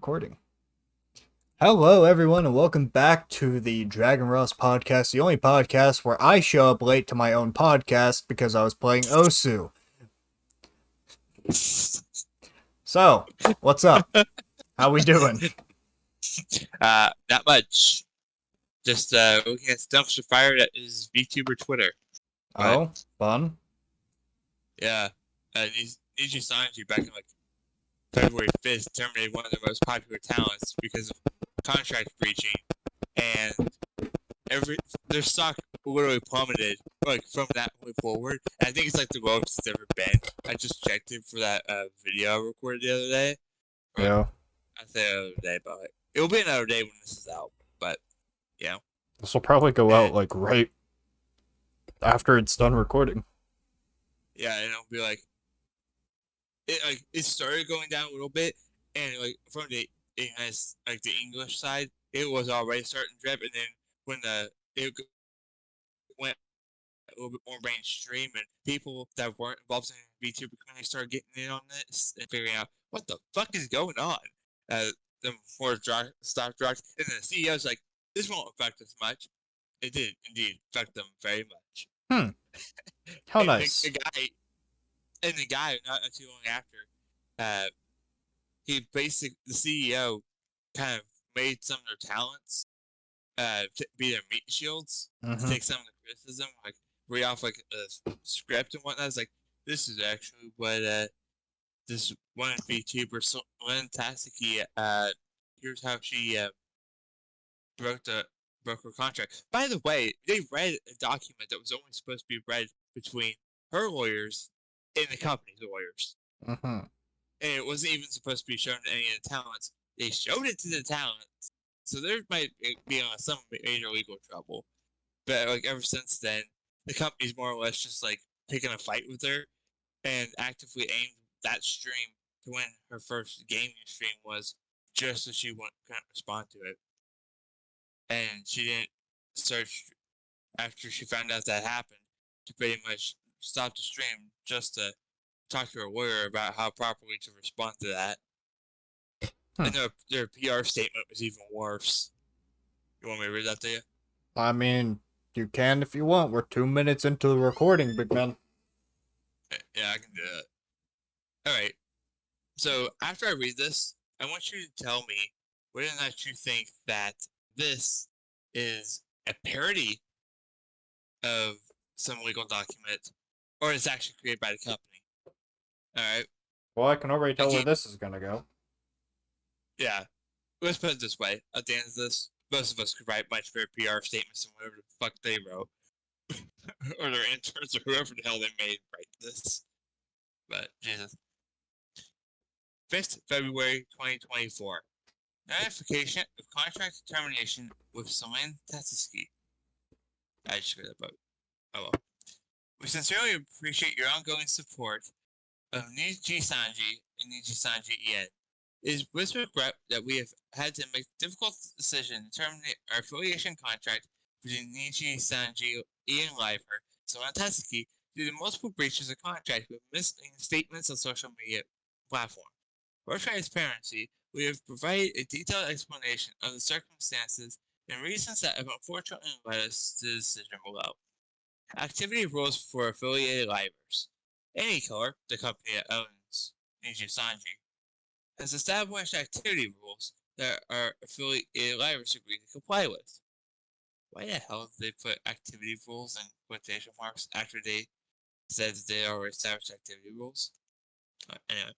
recording. Hello, everyone, and welcome back to the Ros Podcast, the only podcast where I show up late to my own podcast because I was playing Osu. So, what's up? How we doing? Not much. Just looking at dumpster fire that is VTuber Twitter. Oh, fun. Yeah, Niji Sanji back in February 5th terminated one of their most popular talents because of contract breaching, and their stock literally plummeted from that point forward. And I think it's the lowest it's ever been. I just checked it for that video I recorded the other day. Yeah. I say the other day, but it'll be another day when this is out. But yeah, this will probably go out right after it's done recording. Yeah, and it'll be it started going down a little bit, and from the English side, it was already starting to drip, and then when it went a little bit more mainstream, and people that weren't involved in VTuber community started getting in on this and figuring out what the fuck is going on. The more stock dropped, and then the CEO's like, "This won't affect us much." It did indeed affect them very much. How nice. The guy, not too long after, the CEO kind of made some of their talents to be their meat shields, to take some of the criticism, read off a script and whatnot. It's this is actually what this one VTuber, Lynn Tasaki, here's how she broke her contract. By the way, they read a document that was only supposed to be read between her lawyers and the company's lawyers. And it wasn't even supposed to be shown to any of the talents. They showed it to the talents, so there might be some major legal trouble. But ever since then, the company's more or less just picking a fight with her and actively aimed that stream to when her first gaming stream was, just so she couldn't respond to it. And she didn't search after she found out that happened to pretty much stop the stream just to talk to her lawyer about how properly to respond to that. And their PR statement was even worse. You want me to read that to you? I mean, you can if you want. We're 2 minutes into the recording, big man. Yeah, I can do that. Alright. So, after I read this, I want you to tell me whether or not you think that this is a parody of some legal document, or it's actually created by the company. Alright? Well, I can already tell where this is gonna go. Yeah. Let's put it this way. At the end of this, most of us could write much better PR statements than whatever the fuck they wrote. Or their interns, or whoever the hell they made write this. But, Jesus. 5th February 2024. Notification of contract termination with Selene Tatsuki. I just read that boat. Oh well. We sincerely appreciate your ongoing support of Niji Sanji and Niji Sanji En. It is with regret that we have had to make the difficult decision to terminate our affiliation contract between Niji Sanji and Liver, Selene Tatsuki, due to multiple breaches of contract with misleading statements on social media platforms. For transparency, we have provided a detailed explanation of the circumstances and reasons that have unfortunately led us to the decision below. Activity rules for affiliated livers. Anycolor, the company that owns Niji Sanji, has established activity rules that our affiliated livers agree to comply with. Why the hell did they put activity rules in quotation marks after they said that they already established activity rules? Anyway.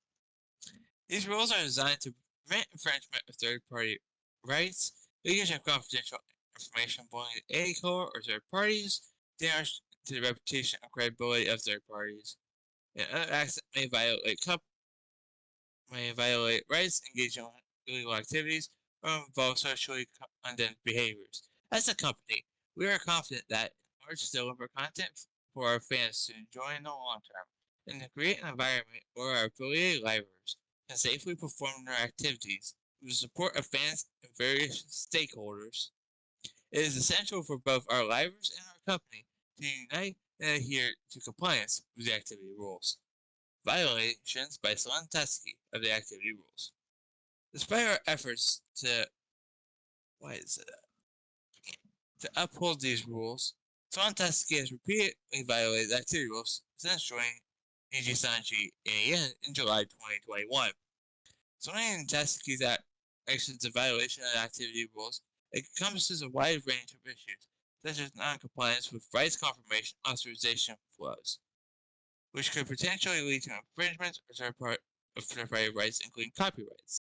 These rules are designed to prevent infringement of third-party rights, leakage of confidential information belonging to any color or third parties, damage to the reputation or credibility of third parties, and other acts that may violate rights, engage in illegal activities, or involve socially condemned behaviors. As a company, we are confident that in order to deliver content for our fans to enjoy in the long term, and to create an environment where our affiliated livers can safely perform their activities with the support of fans and various stakeholders, it is essential for both our livers and our company to unite and adhere to compliance with the activity rules. Violations by Selene Tatsuki of the activity rules. Despite our efforts to uphold these rules, Sonatsuki has repeatedly violated activity rules since joining Niji Sanji in July 2021. Sonin Tatsuki's actions of violation of activity rules encompasses a wide range of issues, such as non-compliance with rights confirmation authorization flows, which could potentially lead to infringements of third-party rights, including copyrights.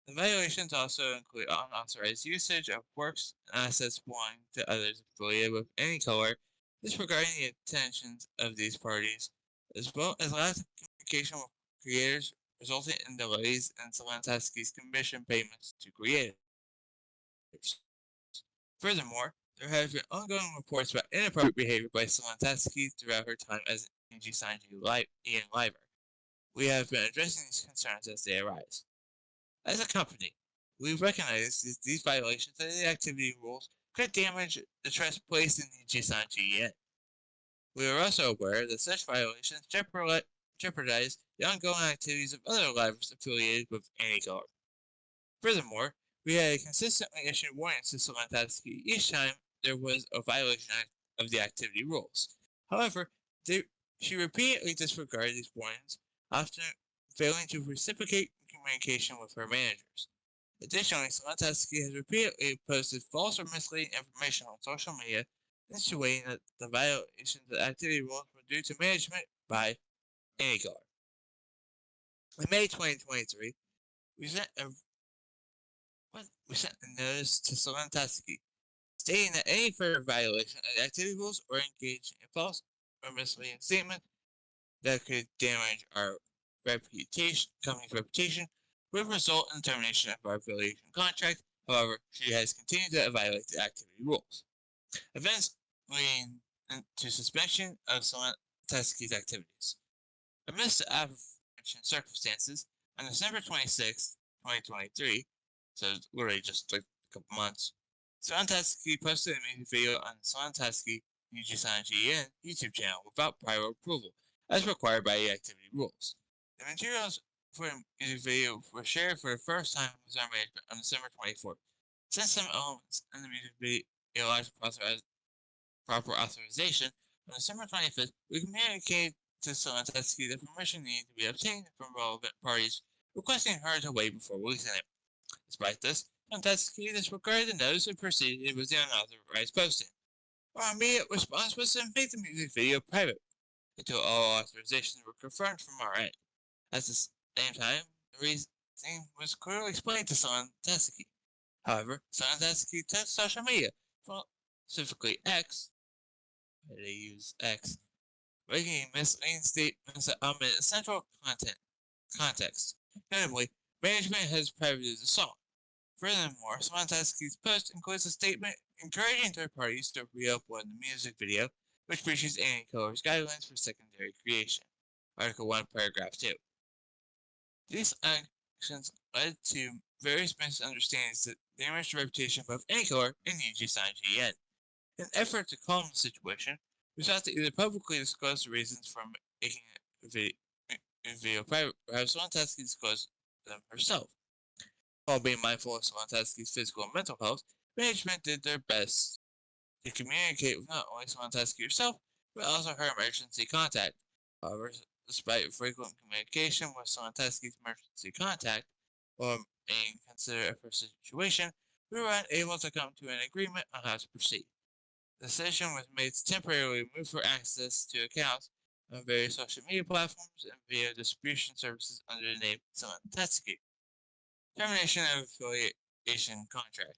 The violations also include unauthorized usage of works and assets belonging to others affiliated with any color, disregarding the intentions of these parties, as well as lack of communication with creators, resulting in delays in Solantaski's commission payments to creators. Furthermore, there have been ongoing reports about inappropriate behavior by Solantaski throughout her time as Niji Sanji Ian Liver. We have been addressing these concerns as they arise. As a company, we recognize that these violations of the activity rules could damage the trust placed in Niji Sanji. We are also aware that such violations jeopardize the ongoing activities of other livers affiliated with Anigar. Furthermore, we had consistently issued warnings to Solantaski each time there was a violation of the activity rules. However, she repeatedly disregarded these warnings, often failing to reciprocate communication with her managers. Additionally, Solantaski has repeatedly posted false or misleading information on social media, insinuating that the violations of the activity rules were due to management by Anigar. In May 2023, we sent a notice to Solantaski stating that any further violation of the activity rules or engaged in false or misleading statements that could damage our company's reputation, would result in the termination of our affiliation contract. However, she has continued to violate the activity rules. Events leading to suspension of Solantaski's activities. Amidst the aforementioned circumstances, on December 26, 2023, so literally just like a couple months, Solantaski posted a music video on the Solantaski Niji Sanji YouTube channel without prior approval, as required by the activity rules. The materials for the music video were shared for the first time with our management on December 24th. Since some elements in the music video lacked proper authorization, on December 25th, we communicated to Solantaski that permission needed to be obtained from relevant parties, requesting her to wait before releasing it. Despite this, Solantaski disregarded the notice and proceeded with the unauthorized posting. Our immediate response was to make the music video private, until all authorizations were confirmed from our end. At the same time, the reasoning was clearly explained to Solantaski. However, Solantaski took social media, specifically X, they use X, making misleading statements that omit essential context. Notably, management has privated the song. Furthermore, Solantaski's post includes a statement encouraging third parties to re-upload the music video, which breaches Annie Color's guidelines for secondary creation. Article 1, Paragraph 2. These actions led to various misunderstandings that damaged the reputation of both Annie Color and Niji Sanji. In an effort to calm the situation, we sought to either publicly disclose the reasons for making a video private, or have Solantaski disclose them herself. While being mindful of Solantaski's physical and mental health, management did their best to communicate with not only Solantaski herself, but also her emergency contact. However, despite frequent communication with Solantaski's emergency contact, or being considerate of her situation, we were unable to come to an agreement on how to proceed. The decision was made to temporarily remove her access to accounts on various social media platforms and video distribution services under the name Solantaski. Termination of affiliation contract.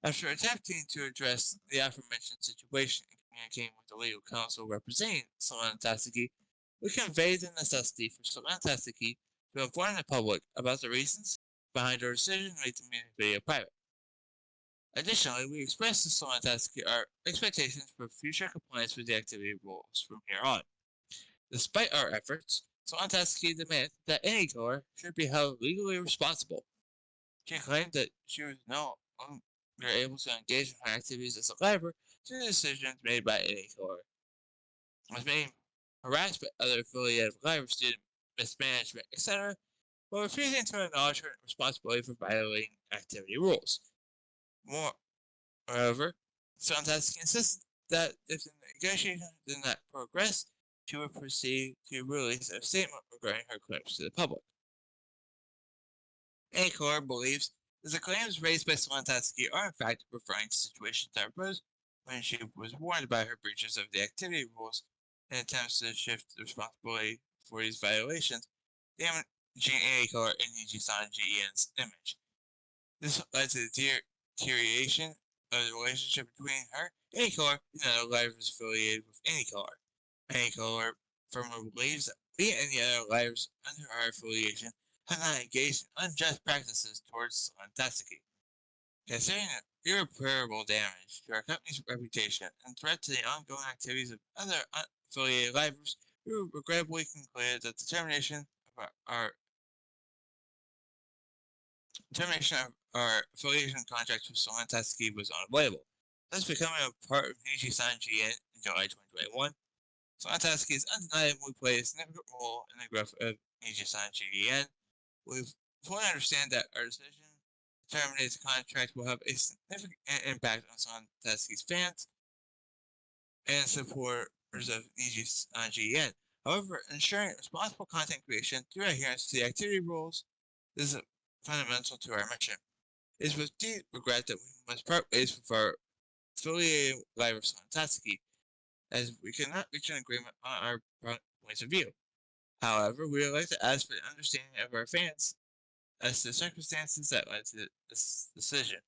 After attempting to address the aforementioned situation and communicating with the legal counsel representing Solantaski, we conveyed the necessity for Solantaski to inform the public about the reasons behind our decision to make the music video private. Additionally, we expressed to Solantaski our expectations for future compliance with the activity rules from here on. Despite our efforts, Solantaski demanded that any color should be held legally responsible. She claimed that she was no longer able to engage in her activities as a library due to decisions made by any color. Was being harassed by other affiliated library student mismanagement, etc., while refusing to acknowledge her responsibility for violating activity rules. Moreover, Sontatsky insisted that if the negotiations did not progress, she would proceed to release a statement regarding her claims to the public. Ankor believes that the claims raised by Sontatsky are in fact referring to situations that arose when she was warned by her breaches of the activity rules and attempts to shift the responsibility for these violations, damaging Ankor and Niji-san Jien's image. This led to the deterioration of the relationship between her, Ankor, and the other lives affiliated with Ankor. Ankor firmly believes that we and the other lives under our affiliation have not engaged in unjust practices towards Sontatsky. Considering the irreparable damage to our company's reputation and threat to the ongoing activities of other unaffiliated livers, we regrettably concluded that the termination of our affiliation contract with Sontatsky was unavoidable. Thus becoming a part of Nishi-san GN in July 2021, Sontatsky has undeniably played a significant role in the growth of Nishi-san GN. We fully understand that our decision to terminate the contract will have a significant impact on Sontatsky's fans and supporters of Nishi-san GN. However, ensuring responsible content creation through adherence to the activity rules is fundamental to our mission. It is with deep regret that we must part ways with our affiliated live of Sontatsky, as we cannot reach an agreement on our points of view. However, we would like to ask for the understanding of our fans as to the circumstances that led to this decision.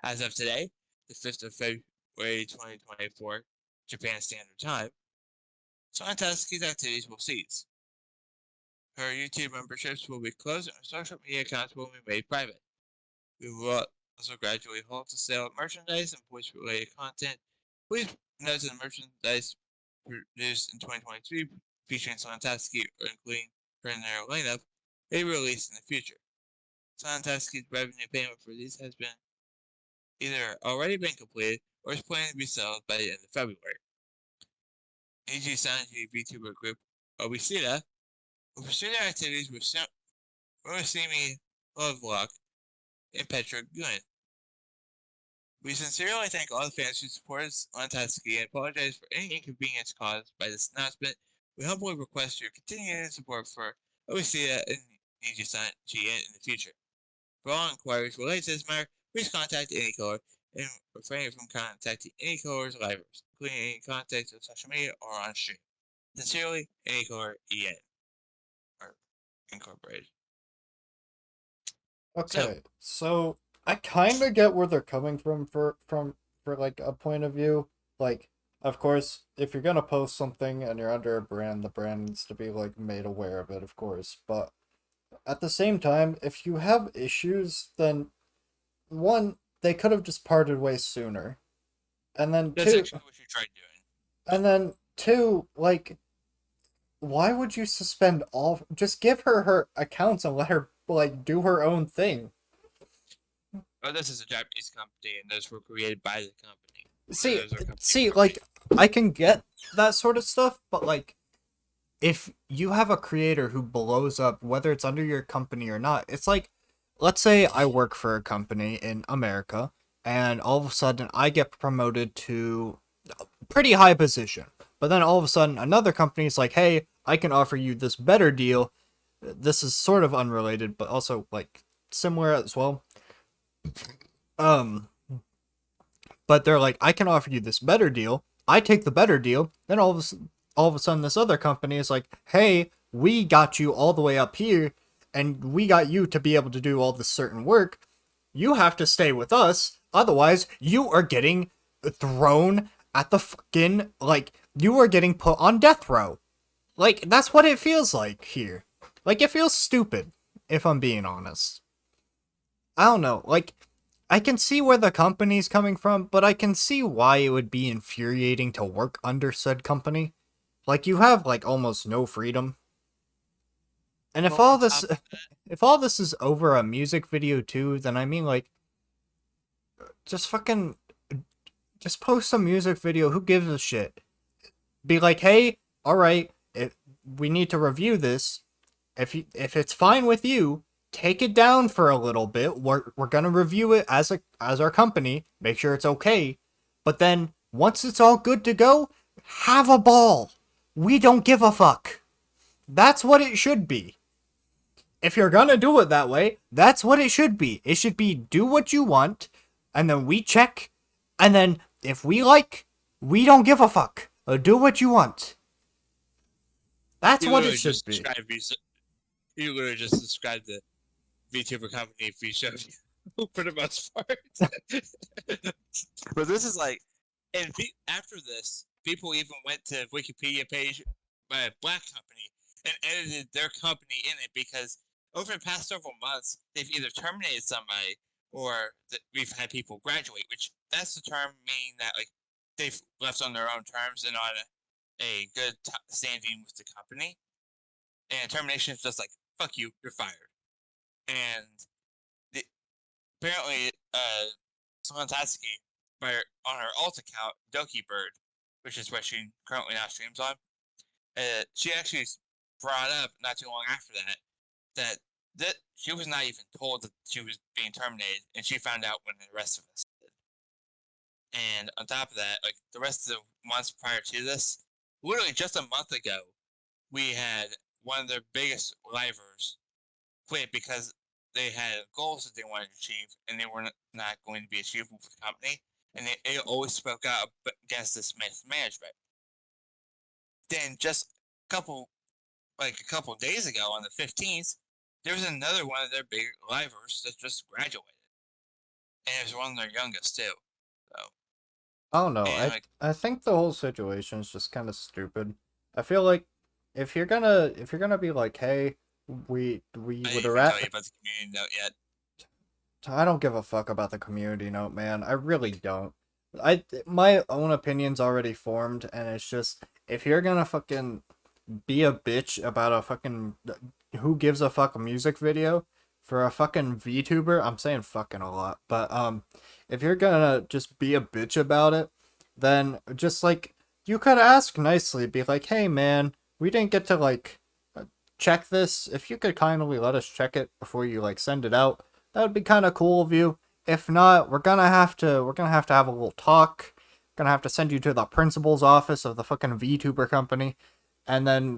As of today, the 5th of February 2024, Japan Standard Time, Sontatsky's activities will cease. Her YouTube memberships will be closed and her social media accounts will be made private. We will also gradually halt the sale of merchandise and voice-related content. Please note that the merchandise produced in 2023 featuring Sontatsky or including her in their lineup may be released in the future. Sontatsky's revenue payment for these has been either already been completed or is planning to be settled by the end of February. AG Vtuber Group Obisita will pursue their activities with Rosimi Lovelock and Petra Gunn. We sincerely thank all the fans who supported Sontatsky and apologize for any inconvenience caused by this announcement. We humbly request your continued support for Obisita and Niji-san GN in the future. For all inquiries related to this matter, please contact Ankor and refrain from contacting Ankor's livers, including any contacts on social media or on stream. Sincerely, Ankor EN. Or Incorporated. Okay, so I kind of get where they're coming from for like a point of view. Like, of course, if you're gonna post something and you're under a brand, the brand needs to be like made aware of it, of course. But at the same time, if you have issues, then one, they could have just parted ways sooner, and then That's two, actually what you tried doing. and then two, like, why would you suspend all? Just give her accounts and let her like do her own thing. Oh, this is a Japanese company, and those were created by the company. See, like, I can get that sort of stuff, but like, if you have a creator who blows up, whether it's under your company or not, it's like, let's say I work for a company in America, and all of a sudden I get promoted to a pretty high position, but then all of a sudden another company is like, hey, I can offer you this better deal. This is sort of unrelated, but also like similar as well. But they're like, I can offer you this better deal. I take the better deal. Then all of a sudden, this other company is like, hey, we got you all the way up here, and we got you to be able to do all this certain work. You have to stay with us. Otherwise, you are getting thrown at the fucking, like, you are getting put on death row. Like, that's what it feels like here. Like, it feels stupid, if I'm being honest. I don't know, like, I can see where the company's coming from, but I can see why it would be infuriating to work under said company. Like, you have, like, almost no freedom. And if all this is over a music video too, then I mean, like, just post a music video, who gives a shit? Be like, hey, alright, we need to review this. if it's fine with you, take it down for a little bit. We're gonna review it as our company, make sure it's okay. But then once it's all good to go, have a ball. We don't give a fuck. That's what it should be. If you're gonna do it that way, that's what it should be. It should be do what you want, and then we check, and then if we like, we don't give a fuck. Do what you want. That's what it should be. You literally just described the VTuber company if we showed you for the most part. But this is like, and after this, people even went to Wikipedia page by a black company and edited their company in it because over the past several months, they've either terminated somebody or we've had people graduate, which that's the term meaning that like they've left on their own terms and on a good standing with the company. And termination is just like, fuck you, you're fired. And apparently, Solantaski, on her alt account, Doki Bird, which is what she currently now streams on, she actually brought up not too long after that she was not even told that she was being terminated, and she found out when the rest of us did. And on top of that, like the rest of the months prior to this, literally just a month ago, we had one of their biggest livers quit because they had goals that they wanted to achieve, and they were not going to be achievable for the company, and they always spoke out against this mismanagement. Then just a couple days ago, on the 15th, there was another one of their big livers that just graduated, and it was one of their youngest too. So I don't know. I think the whole situation is just kind of stupid. I feel like if you're gonna be like, hey, we would I didn't tell you about the community note yet. I don't give a fuck about the community note, man. I really don't. My own opinion's already formed, and it's just if you're gonna fucking be a bitch about a fucking who gives a fuck music video for a fucking VTuber, I'm saying fucking a lot, but if you're gonna just be a bitch about it, then just like you could ask nicely, be like, hey man, we didn't get to like check this. If you could kindly let us check it before you like send it out, that would be kind of cool of you. If not, we're gonna have to have a little talk. Gonna have to send you to the principal's office of the fucking VTuber company, and then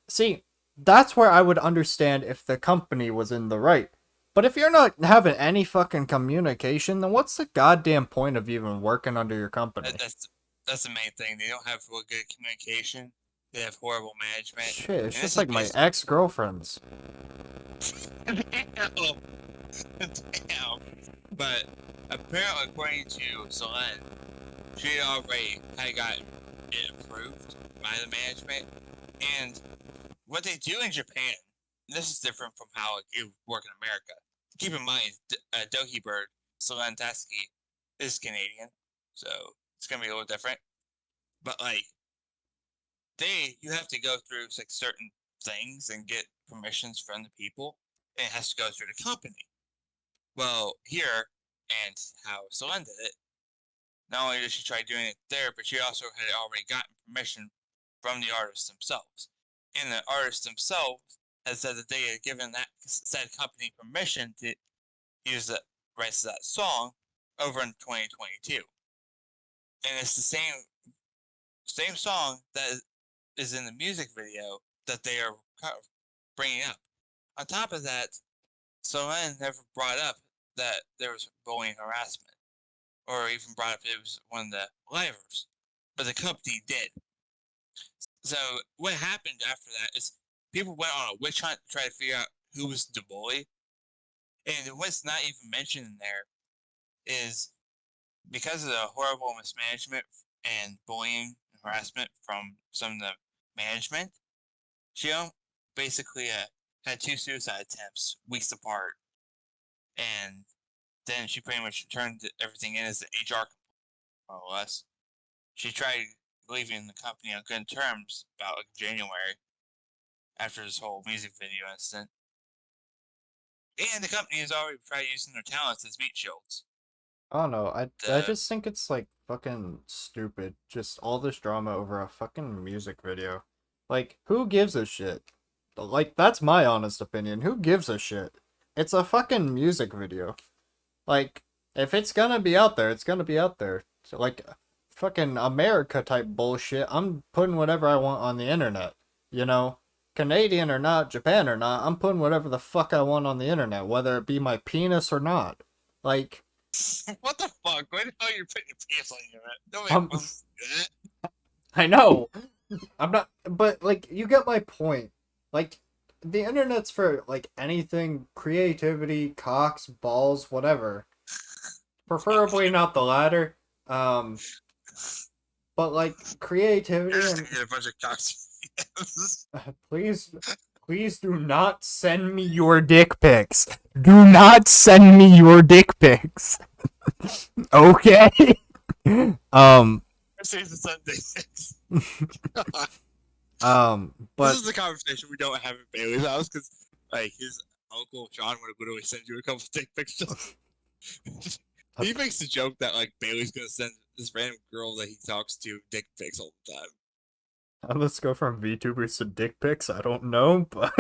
see. That's where I would understand if the company was in the right. But if you're not having any fucking communication, then what's the goddamn point of even working under your company? That's the main thing. They don't have real good communication. They have horrible management. Shit, it's just like my ex-girlfriends. Damn. But apparently, according to Solen, she already had gotten it approved by the management. And what they do in Japan, this is different from how it would work in America. Keep in mind, Doki Bird, Solen Taski, is Canadian, so it's gonna be a little different. But like, you have to go through like certain things and get permissions from the people, and it has to go through the company. Well, here, and how Solen did it, not only did she try doing it there, but she also had already gotten permission from the artists themselves. And the artists themselves had said that they had given that said company permission to use the rights to that song over in 2022. And it's the same song that is in the music video that they are bringing up. On top of that, Solen never brought up that there was bullying harassment, or even brought up it was one of the livers, but the company did. So what happened after that is people went on a witch hunt to try to figure out who was the bully, and what's not even mentioned in there is because of the horrible mismanagement and bullying and harassment from some of the management, she basically had 2 suicide attempts weeks apart, and then she pretty much turned everything in as an HR, more or less. She tried leaving the company on good terms about like January after this whole music video incident. And the company has already tried using their talents as meat shields. I don't know. I just think it's like fucking stupid. Just all this drama over a fucking music video. Like, who gives a shit? Like, that's my honest opinion. Who gives a shit? It's a fucking music video. Like, if it's gonna be out there, it's gonna be out there. So, like, fucking America type bullshit, I'm putting whatever I want on the internet. You know? Canadian or not, Japan or not, I'm putting whatever the fuck I want on the internet, whether it be my penis or not. Like, What the fuck? Why the hell are you putting your penis on your head? Don't um, make fun of that. I know. I'm not, but like, you get my point. Like, the internet's for like anything, creativity, cocks, balls, whatever. Preferably not the latter. Um, but like creativity You're just and gonna get a bunch of cocks. please, please do not send me your dick pics. Do not send me your dick pics. Okay. um, Thursdays and Sundays. but This is the conversation we don't have at Bailey's house because, like, his uncle John would literally send you a couple dick pictures. He makes the joke that like Bailey's gonna send this random girl that he talks to dick pics all the time. let's go from VTubers to dick pics. I don't know, but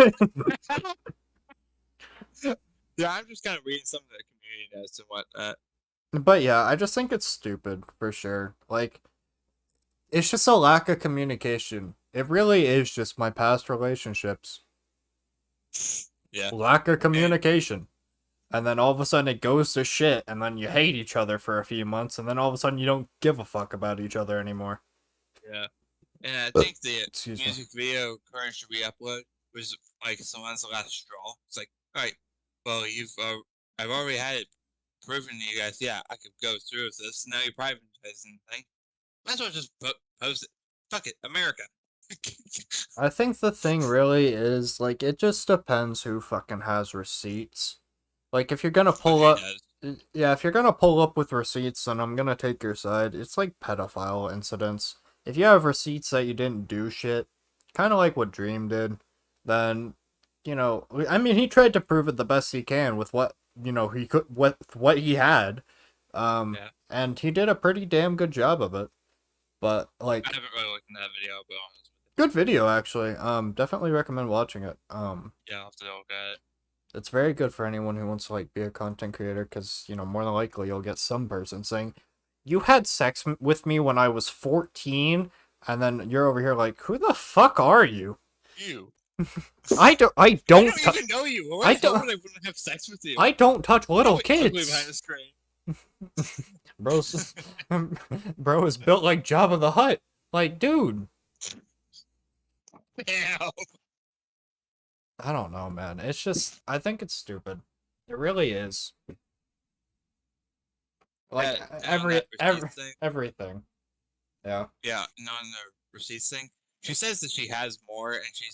Yeah, I'm just kind of reading some of the community notes and whatnot. but yeah, I just think it's stupid for sure. Like, it's just a lack of communication. It really is just my past relationships. Yeah. Lack of communication. And then all of a sudden it goes to shit, and then you hate each other for a few months, and then all of a sudden you don't give a fuck about each other anymore. Yeah. And I think the Excuse me. music video Courage to Re-Upload was like someone's last straw. It's like, alright, well, I've already had it proven to you guys, yeah, I could go through with this. Now you're privatizing the thing. Might as well just post it. Fuck it, America. I think the thing really is, like, it just depends who fucking has receipts. Like, if you're gonna pull up... Yeah, if you're gonna pull up with receipts, then I'm gonna take your side. It's like pedophile incidents. If you have receipts that you didn't do shit, kind of like what Dream did, then, you know, I mean, he tried to prove it the best he can with what, you know, he could, what he had. Yeah. And he did a pretty damn good job of it. But, like, I haven't really looked in that video, but honest with you. good video, actually. Definitely recommend watching it. Yeah, I'll have to look at it. It's very good for anyone who wants to, like, be a content creator, because, you know, more than likely you'll get some person saying, you had sex with me when I was 14, and then you're over here like, who the fuck are you? You. I don't I don't even know you. Why the hell would I wouldn't have sex with you? I don't touch little Probably ugly kids. behind the screen. Bro is built like Jabba the Hutt. Like, dude. Damn. I don't know, man. It's just, I think it's stupid. It really is. Like, everything. Yeah. Yeah, on the receipts thing. She says that she has more, and she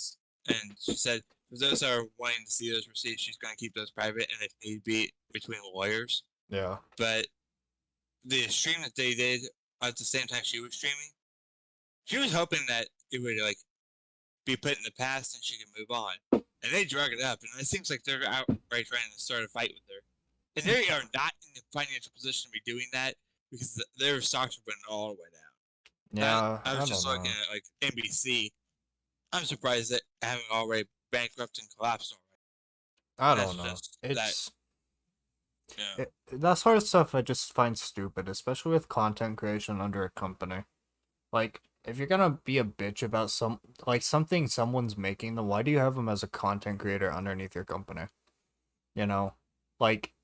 said for those that are wanting to see those receipts, she's going to keep those private, and if need be, between lawyers. Yeah. But the stream that they did at the same time she was streaming, she was hoping that it would like be put in the past and she could move on. And they drug it up, and it seems like they're outright trying to start a fight with her. And they are not in the financial position to be doing that because their stocks are putting all the way down. Yeah. I was just looking at like NBC. I'm surprised that haven't already bankrupt and collapsed already. I don't know. It's yeah. that sort of stuff I just find stupid, especially with content creation under a company. Like, if you're gonna be a bitch about something someone's making, then why do you have them as a content creator underneath your company? You know, like,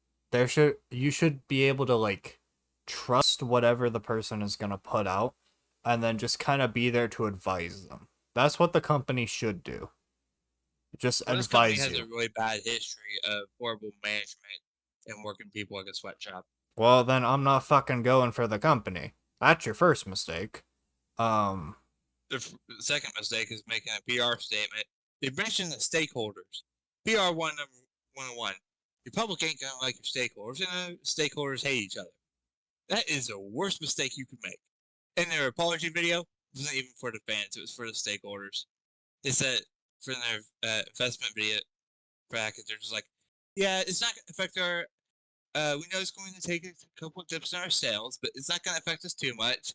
you should be able to like trust whatever the person is gonna put out, and then just kind of be there to advise them. That's what the company should do. Just This advise company has you. a really bad history of horrible management and working people like a sweatshop. Well, then I'm not fucking going for the company. That's your first mistake. The second mistake is making a PR statement. They mention the stakeholders. PR 101. Your public ain't gonna like your stakeholders, and stakeholders hate each other. That is the worst mistake you could make. And their apology video wasn't even for the fans; it was for the stakeholders. They said for their investment video bracket, they're just like, "Yeah, it's not gonna affect our. We know it's going to take a couple of dips in our sales, but it's not gonna affect us too much."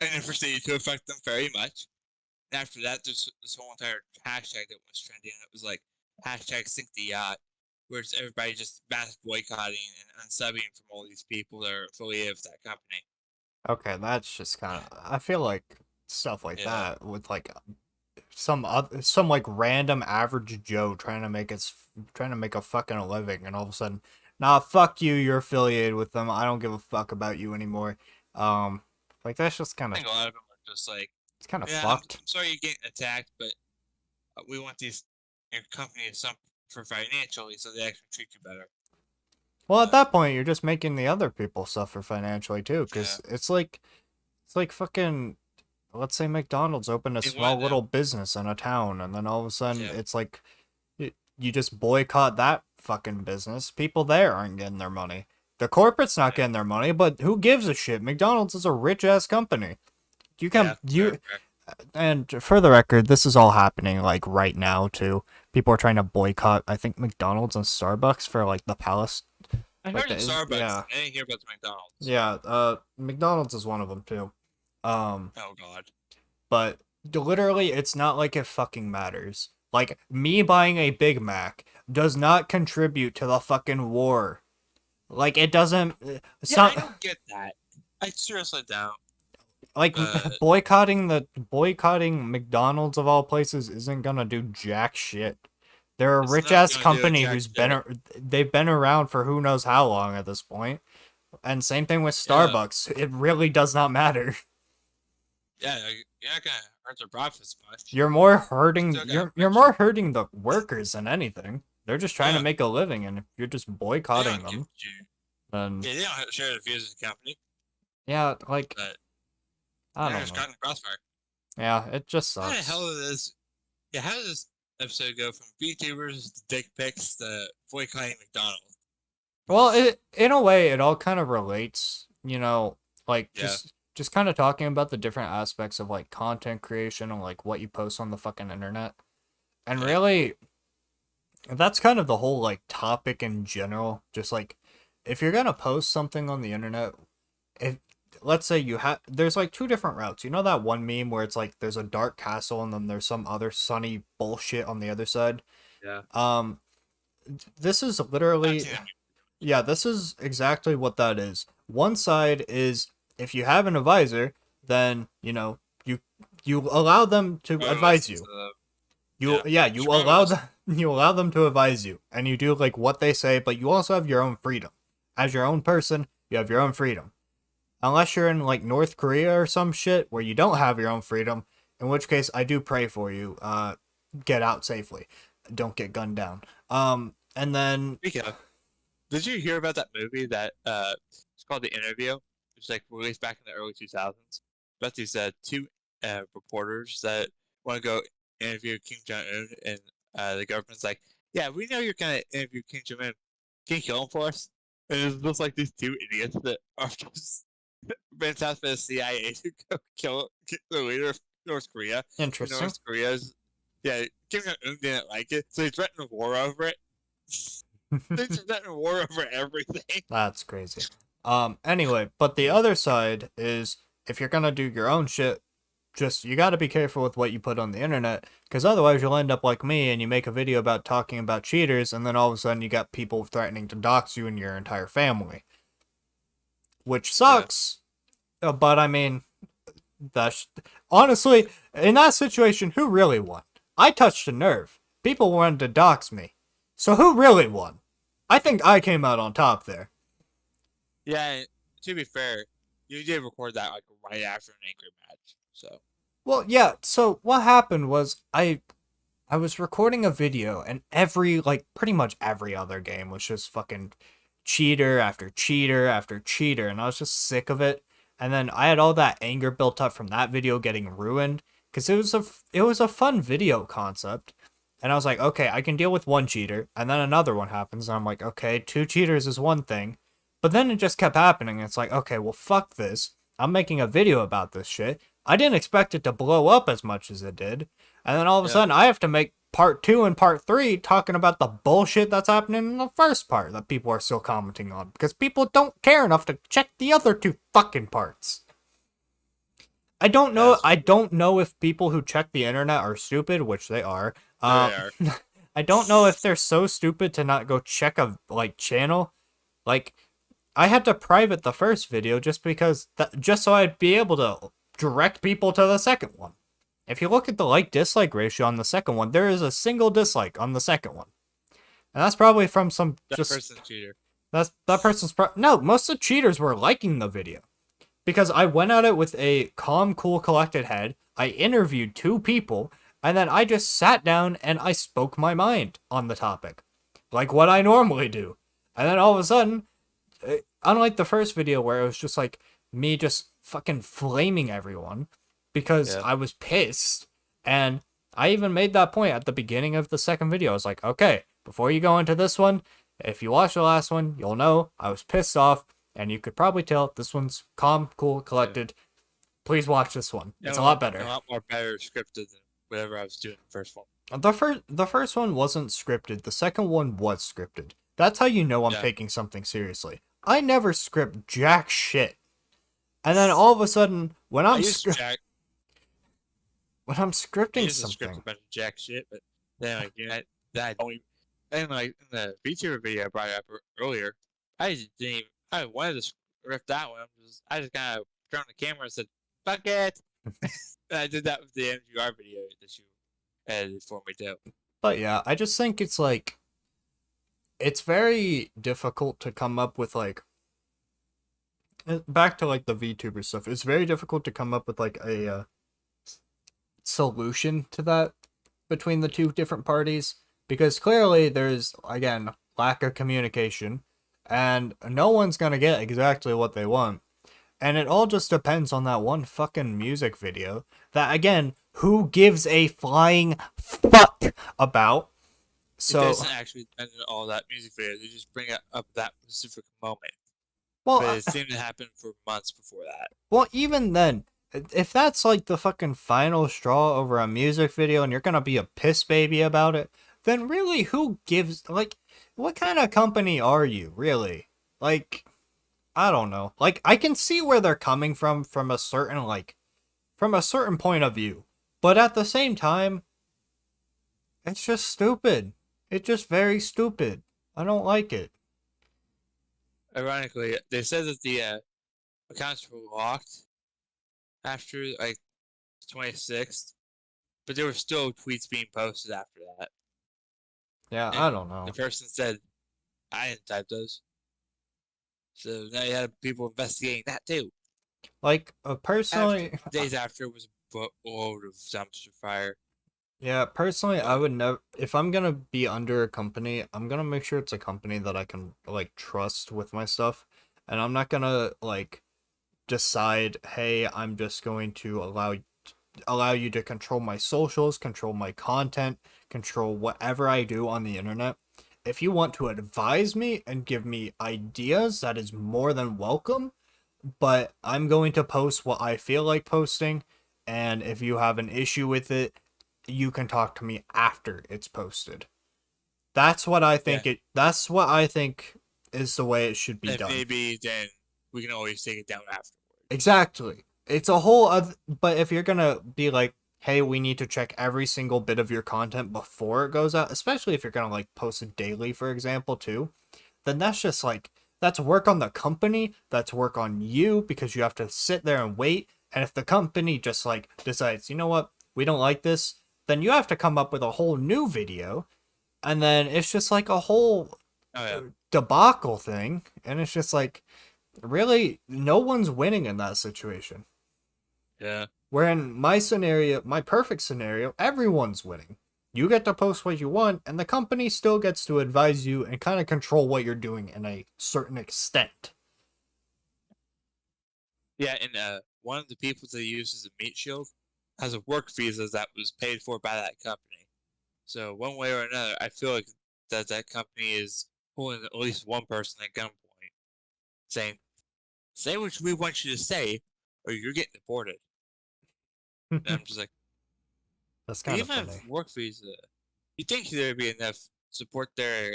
And then proceeded to affect them very much. And after that, there's this whole entire hashtag that was trending. It was like hashtag sink the yacht, where it's everybody just mass boycotting and unsubbing from all these people that are affiliated with that company. Okay, that's just kind of. I feel like stuff like Yeah. that with like some like random average Joe trying to make a fucking living, and all of a sudden, nah, fuck you, you're affiliated with them. I don't give a fuck about you anymore. Um, like that's just kind I of think a lot of them are just like, it's kind of yeah, I'm fucked. sorry you're getting attacked, but we want your company to suffer financially so they actually treat you better. Well, at that point, you're just making the other people suffer financially too, because Yeah. it's like fucking. Let's say McDonald's opened a They want small them. little business in a town, and then all of a sudden, Yeah. it's like you just boycott that fucking business. People there aren't getting their money. The corporate's not getting their money, but who gives a shit? McDonald's is a rich ass company. You can Fair. and for the record, this is all happening like right now too. People are trying to boycott, I think, McDonald's and Starbucks for like the Palace. I Like heard of Starbucks. yeah, I didn't hear about the McDonald's. yeah. McDonald's is one of them too. Oh god. But literally, it's not like it fucking matters. Like me buying a Big Mac does not contribute to the fucking war. Like it doesn't. Yeah, I don't get that. I seriously don't. Like boycotting McDonald's of all places isn't gonna do jack shit. They're a It's rich not ass gonna do a company jack who's shit. they've been around for who knows how long at this point. And same thing with Yeah. Starbucks. It really does not matter. Yeah, you're not gonna hurt their profits much. You're more hurting Still got you're more hurting the workers than anything. They're just trying Yeah. to make a living, and if you're just They boycotting don't give them, you. then Yeah, they don't share the views of the company, yeah, like but I they're don't just know. caught in the crossfire. Yeah, it just How the sucks. hell is this? Yeah, how does this episode go from VTubers to dick pics to boycotting McDonald's? Well, in a way it all kind of relates, like Yeah. just kind of talking about the different aspects of like content creation and like what you post on the fucking internet. And Yeah. really that's kind of the whole like topic in general. Just like if you're going to post something on the internet, if let's say there's like two different routes. You know that one meme where it's like there's a dark castle and then there's some other sunny bullshit on the other side? Yeah. This is literally yeah, this is exactly what that is. One side is if you have an advisor, then you allow them to advise you. You allow them you allow them to advise you, and you do like what they say, but you also have your own freedom. As your own person, you have your own freedom. Unless you're in like North Korea or some shit where you don't have your own freedom, in which case I do pray for you. Get out safely. Don't get gunned down. And then did you hear about that movie that it's called The Interview? It's like released back in the early 2000s. About these two reporters that want to go interview Kim Jong Un, and the government's like, "Yeah, we know you're gonna interview Kim Jong Un. Can you kill him for us?" And it's just like these two idiots that are just been tasked by the CIA to go kill the leader of North Korea. interesting. North Korea's Kim Jong Un didn't like it, so he threatened a war over it. They threatened a war over everything. That's crazy. Anyway, but the other side is if you're gonna do your own shit, just you gotta be careful with what you put on the internet, because otherwise you'll end up like me and you make a video about talking about cheaters, and then all of a sudden you got people threatening to dox you and your entire family, which sucks. But I mean, that's honestly in that situation, who really won? I touched a nerve. People wanted to dox me, so who really won? I think I came out on top there. Yeah, to be fair, you did record that like right after an angry match, so. Well, yeah, so what happened was I was recording a video and pretty much every other game was just fucking cheater after cheater after cheater, and I was just sick of it. And then I had all that anger built up from that video getting ruined because it was a fun video concept. And I was like, okay, I can deal with one cheater, and then another one happens, and I'm like, okay, two cheaters is one thing. But then it just kept happening, and it's like, okay, well, fuck this. I'm making a video about this shit. I didn't expect it to blow up as much as it did. And then all of a sudden, I have to make part 2 and part 3 talking about the bullshit that's happening in the first part that people are still commenting on. Because people don't care enough to check the other 2 fucking parts. I don't know. That's I don't know if people who check the internet are stupid, which they are. there they are. I don't know if they're so stupid to not go check a channel. Like, I had to private the first video just so I'd be able to direct people to the second one. If you look at the like-dislike ratio on the second one, there is a single dislike on the second one. And that's probably from some That just person's a cheater. that person's no, most of the cheaters were liking the video. Because I went at it with a calm, cool, collected head. I interviewed 2 people, and then I just sat down and I spoke my mind on the topic. Like what I normally do. And then all of a sudden, unlike the first video where it was just like me just fucking flaming everyone because Yeah. I was pissed, and I even made that point at the beginning of the second video. I was like, okay, before you go into this one, if you watch the last one, you'll know I was pissed off, and you could probably tell this one's calm, cool, collected. Please watch this one. It's a lot better. A lot more better scripted than whatever I was doing the first one. The first one wasn't scripted. The second one was scripted. That's how you know I'm Yeah. taking something seriously. I never script jack shit. And then all of a sudden, when I I'm used Jack. when I'm I scripting used to script a something, bunch of Jack shit, but then like that I don't even. And like in the VTuber video I brought up earlier, I just didn't even. I wanted to script that one. I just kind of turned on the camera and said, "Fuck it," and I did that with the MGR video that you edited for me too. but yeah, I just think it's like it's very difficult to come up with back to like the VTuber stuff. It's very difficult to come up with like a solution to that between the 2 different parties, because clearly there's again lack of communication and no one's gonna get exactly what they want, and it all just depends on that one fucking music video that, again, who gives a flying fuck about. It So doesn't actually depend on all that music video. They just bring up that specific moment. well But it seemed to happen for months before that. well, even then, if that's like the fucking final straw over a music video and you're gonna be a piss baby about it, then really who gives, like, what kind of company are you, really? Like, I don't know. Like, I can see where they're coming from a certain point of view. But at the same time, it's just stupid. It's just very stupid. I don't like it. Ironically, they said that the accounts were locked after like the 26th, but there were still tweets being posted after that. Yeah, And I don't know. the person said, "I didn't type those." So now you had people investigating that too. Like, personally, Days after it was a load of dumpster fire. yeah, personally, I would never. If I'm gonna be under a company, I'm gonna make sure it's a company that I can like trust with my stuff, and I'm not gonna like decide, hey, I'm just going to allow you to control my socials, control my content, control whatever I do on the internet. If you want to advise me and give me ideas, that is more than welcome. But I'm going to post what I feel like posting, and if you have an issue with it, you can talk to me after it's posted. That's what I think that's what I think is the way it should be And done. maybe then we can always take it down afterwards. Exactly. It's a whole other, but if you're gonna be like, hey, we need to check every single bit of your content before it goes out, especially if you're gonna like post it daily, for example, too, then that's just like, that's work on the company, that's work on you, because you have to sit there and wait. And if the company just like decides, you know what, we don't like this, then you have to come up with a whole new video, and then it's just like a whole debacle thing, and it's just like, really, no one's winning in that situation. Yeah. Where in my scenario, my perfect scenario, everyone's winning. You get to post what you want, and the company still gets to advise you and kind of control what you're doing in a certain extent. Yeah, and one of the people that uses a meat shield has a work visa that was paid for by that company. So one way or another, I feel like that company is holding at least one person at gunpoint, saying, "Say what we want you to say, or you're getting deported." And I'm just like, That's kind of even funny. if work visa, you think there'd be enough support there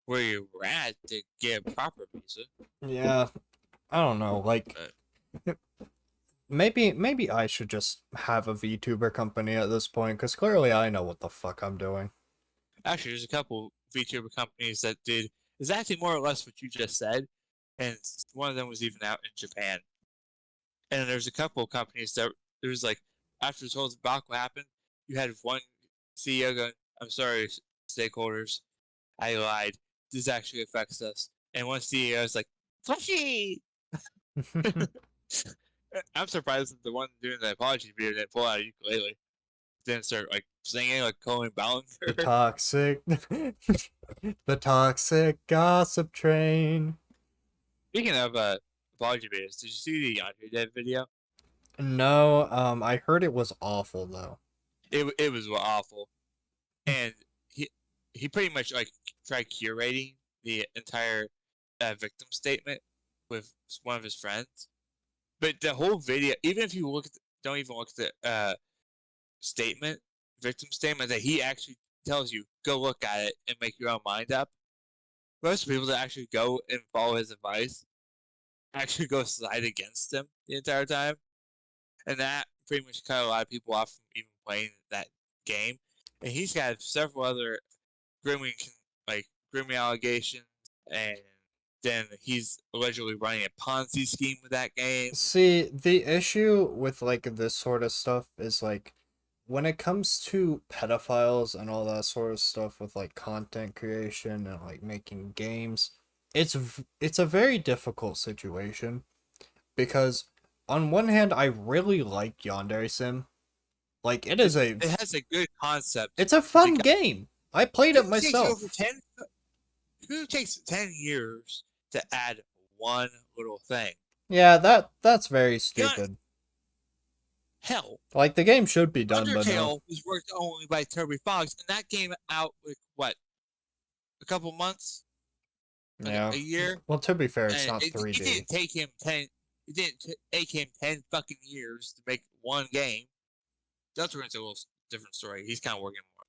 where you're at to get a proper visa? Yeah, I don't know. Like, maybe I should just have a VTuber company at this point, because clearly I know what the fuck I'm doing. Actually, there's a couple VTuber companies that did exactly more or less what you just said, and one of them was even out in Japan. And there's a couple of companies that there was like after this whole debacle happened, you had one CEO going, "I'm sorry, stakeholders, I lied. This actually affects us." And one CEO is like, "Flushy." I'm surprised that the one doing the apology video didn't pull out a ukulele. Didn't start like singing like Colin Ballinger. The toxic, the toxic gossip train. Speaking of apology videos, did you see the Yandere Dev video? No, I heard it was awful though. It was awful, and he pretty much like tried curating the entire victim statement with one of his friends. But the whole video, even if you look at don't even look at the statement, victim statement that he actually tells you, go look at it and make your own mind up. Most people that actually go and follow his advice actually go side against him the entire time, and that pretty much cut a lot of people off from even playing that game. And he's got several other grooming grooming allegations, and then he's allegedly running a Ponzi scheme with that game. See, the issue with like this sort of stuff is like when it comes to pedophiles and all that sort of stuff with like content creation and like making games, it's a very difficult situation because on one hand I really like Yandere Sim. Like it is It has a good concept. it's a fun game. I played it myself. It takes 10 years to add one little thing. Yeah, that's very stupid. Hell, Like the game should be done, but no. Undertale was worked only by Toby Fox, and that came out with what, a couple months, Yeah. a year. Well, to be fair, it's And not 3D. It didn't take him 10. It didn't take him 10 fucking years to make one game. That's where it's a little different story. He's kind of working more.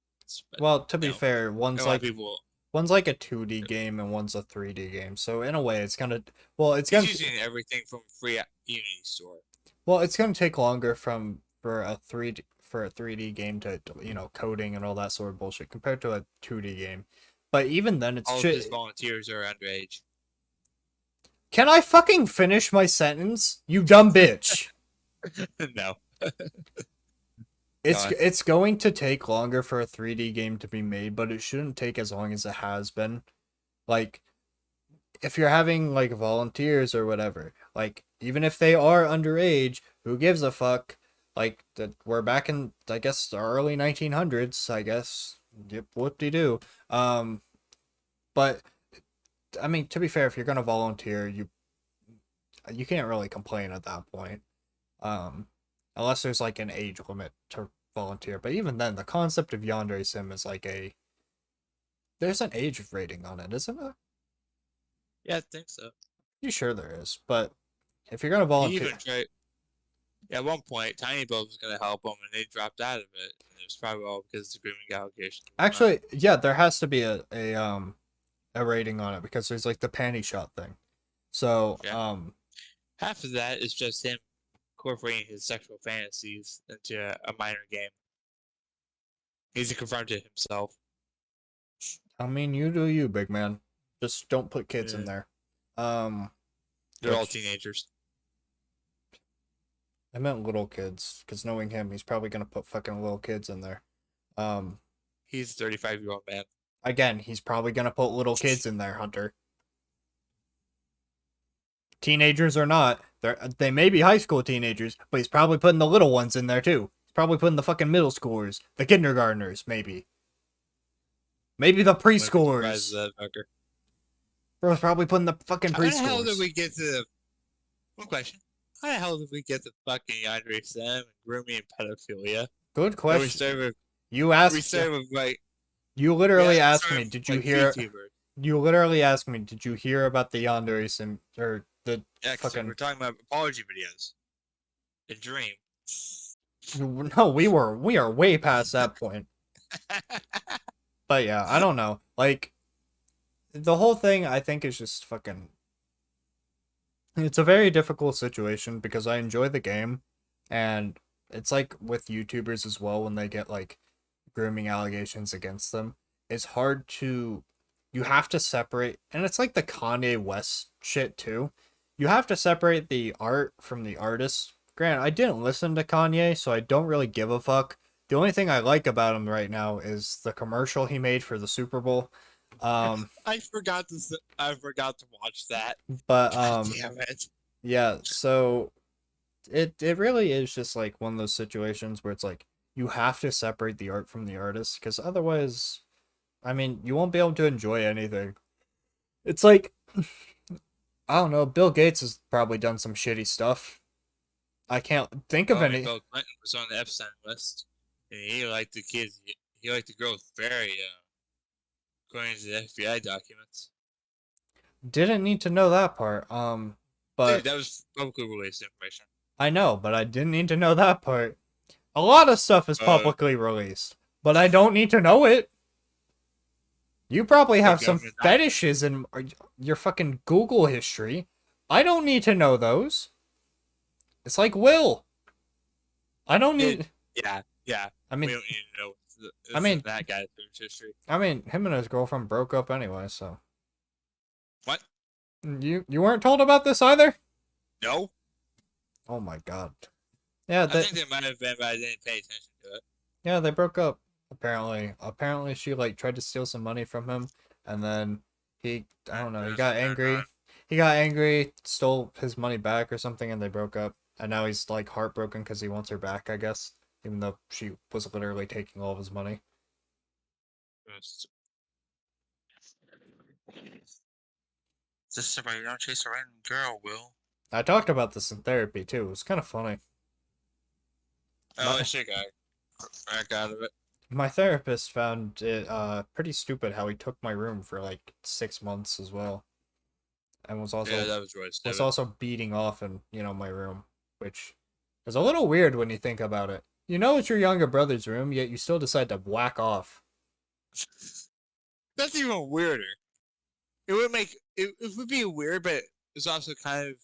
But, Well, to be fair, a lot of people. one's like a 2D game and one's a 3D game. So in a way, it's gonna He's using everything from free Unity store. Well, it's gonna take longer for a 3D game to coding and all that sort of bullshit compared to a 2D game. But even then, it's all of his volunteers are underage. Can I fucking finish my sentence? You dumb bitch. No. It's going to take longer for a 3D game to be made, but it shouldn't take as long as it has been. Like, if you're having like volunteers or whatever, like even if they are underage, who gives a fuck? Like that we're back in I guess the early 1900s, I guess. Yep, whoop-de-doo. But I mean, to be fair, if you're gonna volunteer, you can't really complain at that point. Unless there's like an age limit to volunteer. But even then, the concept of Yandere Sim is like there's an age rating on it, isn't there? Yeah, I think so. You sure there is? But if you're gonna volunteer, at one point, Tiny Build was gonna help them, and they dropped out of it. And it was probably all because of the grooming allegation. Actually, yeah, there has to be a rating on it because there's like the panty shot thing. So half of that is just him incorporating his sexual fantasies into a minor game. He's confronted himself. I mean, you do you, big man. Just don't put kids in there. They're all teenagers. I meant little kids, because knowing him, he's probably gonna put fucking little kids in there. He's a 35-year-old man. Again, he's probably gonna put little kids in there, Hunter. Teenagers or not, they may be high school teenagers, but he's probably putting the little ones in there too. He's probably putting the fucking middle schoolers, the kindergartners, maybe. Maybe the preschoolers. Bro's probably putting the fucking preschoolers. How the hell did we get to the... One question. How the hell did we get to fucking Yandere Sim and grooming and pedophilia? Good question. You literally asked me, did you hear... You literally asked me, did you hear about the Yandere Sim... Or the fucking... We're talking about apology videos. The dream. No, we are way past that point. But yeah, I don't know. Like, the whole thing, I think, is just fucking... It's a very difficult situation because I enjoy the game. And it's like with YouTubers as well, when they get like grooming allegations against them, it's hard to, you have to separate, and it's like the Kanye West shit too. You have to separate the art from the artist. Grant, I didn't listen to Kanye, so I don't really give a fuck. The only thing I like about him right now is the commercial he made for the Super Bowl. I forgot to. I forgot to watch that. But God damn it! yeah, so it really is just like one of those situations where it's like you have to separate the art from the artist, because otherwise, I mean, you won't be able to enjoy anything. It's like, I don't know, Bill Gates has probably done some shitty stuff. I can't think of Well, I mean, any. Bill Clinton was on the Epstein list, and he liked the kids. He liked the girls very, according to the FBI documents. Didn't need to know that part. Dude, But that was publicly released information. I know, but I didn't need to know that part. A lot of stuff is Uh, publicly released, but I don't need to know it. You probably have some government fetishes in your fucking Google history. I don't need to know those. It's like Will. I don't need. Yeah. I We mean, don't need to know. I mean, that guy's history. him and his girlfriend broke up anyway. So What? you weren't told about this either. No. Oh my god. Yeah, I think there might have been, but I didn't pay attention to it. yeah, they broke up. Apparently, she like tried to steal some money from him, and then I don't know, he got angry. He got angry, stole his money back or something, and they broke up. And now he's like heartbroken because he wants her back, I guess, even though she was literally taking all of his money. Just somebody don't chase a random girl, Will. I talked about this in therapy too. It was kind of funny. Oh, I should got back out of it. My therapist found it pretty stupid how he took my room for like 6 months as well, and was also That was really stupid. was also beating off in my room, which is a little weird when you think about it. You know it's your younger brother's room, yet you still decide to whack off. That's even weirder. It would be weird, but it's also kind of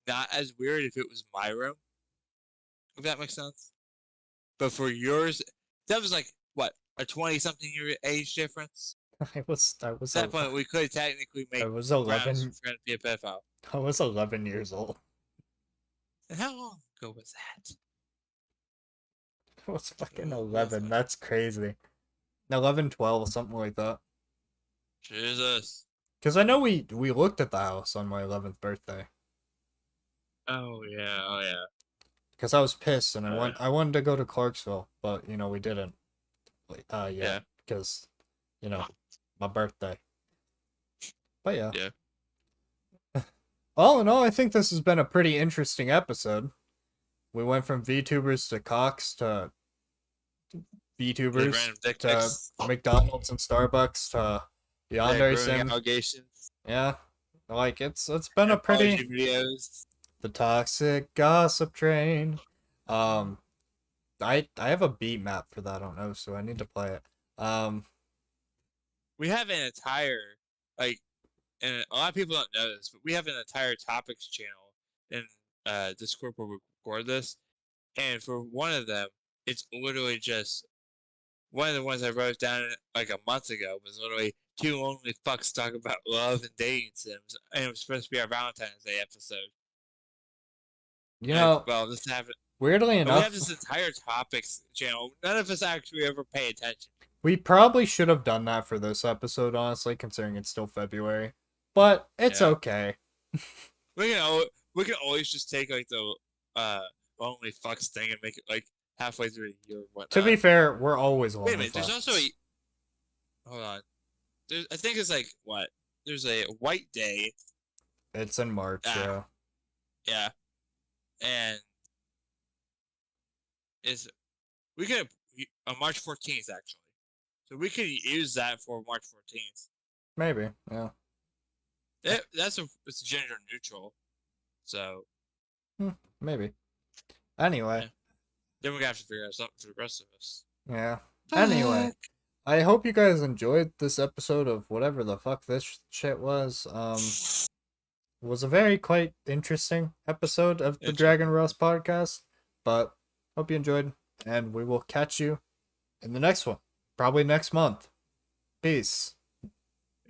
not as weird if it was my room. If that makes sense. But for yours, that was like what, a 20-something year age difference. I was At that point, we could technically make I was 11. grounds for him to be a pedophile. I was 11 years old. And how long ago was that? I was fucking 11. That's crazy. 11, 12, something like that. Jesus. Because I know we looked at the house on my 11th birthday. Oh yeah. Because I was pissed and I wanted to go to Clarksville, but we didn't. Yeah. Because my birthday. But yeah. Yeah. All in all, I think this has been a pretty interesting episode. We went from VTubers to Cox to VTubers to McDonald's and Starbucks to Yandere Sim. Allegations. Yeah, like it's been a pretty videos. The toxic gossip train. I have a beat map for that. I don't know, so I need to play it. We have an entire and a lot of people don't know this, but we have an entire topics channel in Discord where we record this. And for one of them, it's literally just one of the ones I wrote down like a month ago was literally two lonely fucks talk about love and dating sims, and it was supposed to be our Valentine's Day episode. This happened. Weirdly enough, we have this entire topics channel. None of us actually ever pay attention. We probably should have done that for this episode, honestly, considering it's still February. But it's okay. We can always just take like the lonely fucks thing and make it like halfway through the year or whatnot. To be fair, we're always lonely. Wait a minute, fucks. there's also hold on. I think it's like what? There's a white day. It's in March, yeah. Yeah. And we could on March 14th actually. So we could use that for March 14th. Maybe, yeah. It's gender neutral. So maybe. Anyway. Yeah. Then we're gonna have to figure out something for the rest of us. Yeah. Anyway. I hope you guys enjoyed this episode of whatever the fuck this shit was. It was a very quite interesting episode of the Dragon Ros Podcast. But hope you enjoyed, and we will catch you in the next one. Probably next month. Peace.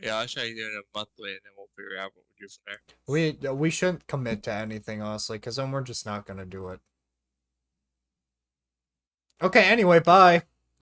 Yeah, I'll try doing it monthly, and then we'll figure out what we do from there. We shouldn't commit to anything, honestly, because then we're just not gonna do it. Okay, anyway, bye.